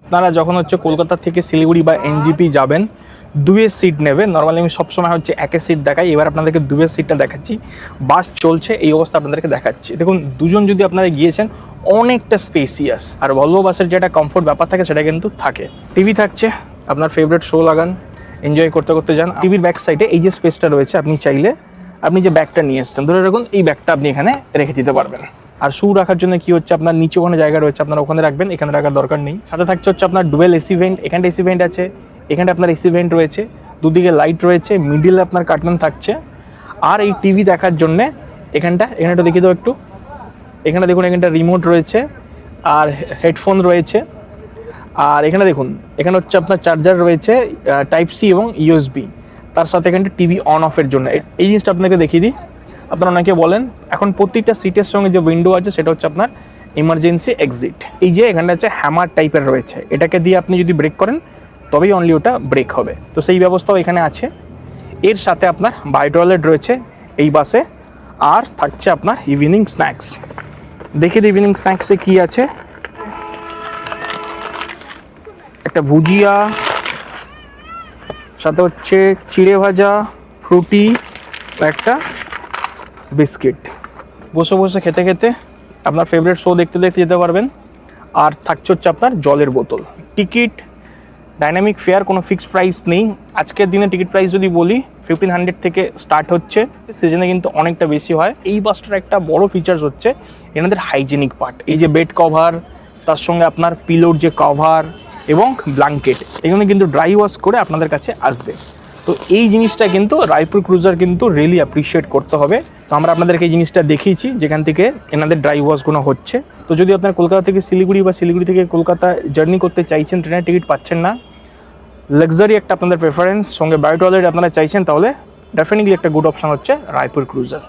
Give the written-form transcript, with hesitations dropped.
আপনারা যখন হচ্ছে কলকাতা থেকে শিলিগুড়ি বা এনজিপি যাবেন, দুয়ের সিট নেবে। নর্মালি আমি সবসময় হচ্ছে একের সিট দেখাই, এবার আপনাদেরকে দুয়ের সিটটা দেখাচ্ছি। বাস চলছে এই অবস্থা আপনাদেরকে দেখাচ্ছি। দেখুন, দুজন যদি আপনারা গিয়েছেন, অনেকটা স্পেসিয়াস। আর ভলভো বাসের যেটা কমফোর্ট ব্যাপার থাকে সেটা কিন্তু থাকে। টিভি থাকছে, আপনার ফেভারিট শো লাগান, এনজয় করতে করতে যান। টিভির ব্যাক সাইডে এই যে স্পেসটা রয়েছে, আপনি চাইলে আপনি যে ব্যাগটা নিয়ে এসছেন, ধরে রাখুন এই ব্যাগটা আপনি এখানে রেখে দিতে পারবেন। আর শু রাখার জন্য কি হচ্ছে, আপনার নিচে ওখানে জায়গা রয়েছে, আপনারা ওখানে রাখবেন, এখানে রাখার দরকার নেই। সাথে থাকছে হচ্ছে আপনার ডুয়েল এসি ভেন্ট, এখানটা এসি ভেন্ট আছে, এখানটা আপনার এসি ভেন্ট রয়েছে, দুদিকে লাইট রয়েছে, মিডিলে আপনার কার্টন থাকছে। আর এই টিভি দেখার জন্যে এখানটা দেখিয়ে দাও একটু। এখানে দেখুন, এখানটা রিমোট রয়েছে আর হেডফোন রয়েছে। আর এখানে দেখুন, এখানে হচ্ছে আপনার চার্জার রয়েছে, টাইপ সি এবং ইউএসবি। তার সাথে এখানটা টিভি অন অফের জন্য। এই জিনিসটা আপনাকে দেখিয়ে দিই। আপনারা অনেকে বলেন এখন প্রত্যেকটা সিটের সঙ্গে যে উইন্ডো আছে সেটা হচ্ছে আপনার ইমার্জেন্সি এক্সিট। এই যে এখানটা হচ্ছে হ্যামার টাইপের রয়েছে, এটাকে দিয়ে আপনি যদি ব্রেক করেন তবেই অনলি ওটা ব্রেক হবে। তো সেই ব্যবস্থাও এখানে আছে। এর সাথে আপনার বাই টয়লেট রয়েছে এই বাসে। আর থাকছে আপনার ইভিনিং স্ন্যাক্স। দেখে দিই ইভিনিং স্ন্যাক্সে কী আছে। একটা ভুজিয়া, সাথে হচ্ছে চিড়ে ভাজা, ফ্রুটি, একটা বিস্কিট। বসে বসে খেতে খেতে আপনার ফেভারিট শো দেখতে দেখতে যেতে পারবেন। আর থাকছে হচ্ছে আপনার জলের বোতল। টিকিট ডাইনামিক ফেয়ার, কোনো ফিক্সড প্রাইস নেই। আজকের দিনে টিকিট প্রাইস যদি বলি 1500 থেকে স্টার্ট হচ্ছে, সিজনে কিন্তু অনেকটা বেশি হয়। এই বাসটার একটা বড় ফিচার্স হচ্ছে এনাদের হাইজেনিক পার্ট। এই যে বেড কভার, তার সঙ্গে আপনার পিলোর যে কভার এবং ব্ল্যাঙ্কেট, এগুলো কিন্তু ড্রাই ওয়াশ করে আপনাদের কাছে আসবে। তো এই জিনিসটা কিন্তু রায়পুর ক্রুজার কিন্তু রিয়েলি অ্যাপ্রিসিয়েট করতে হবে। তো আমরা আপনাদেরকে এই জিনিসটা দেখিয়েছি যেখান থেকে এনাদের ড্রাই ওয়াশগুলো হচ্ছে। তো যদি আপনার কলকাতা থেকে শিলিগুড়ি বা শিলিগুড়ি থেকে কলকাতা জার্নি করতে চাইছেন, ট্রেনের টিকিট পাচ্ছেন না, লাক্সারি একটা আপনাদের প্রেফারেন্স, সঙ্গে বায়ো টয়লেট আপনারা চাইছেন, তাহলে ডেফিনেটলি একটা গুড অপশন হচ্ছে রায়পুর ক্রুজার।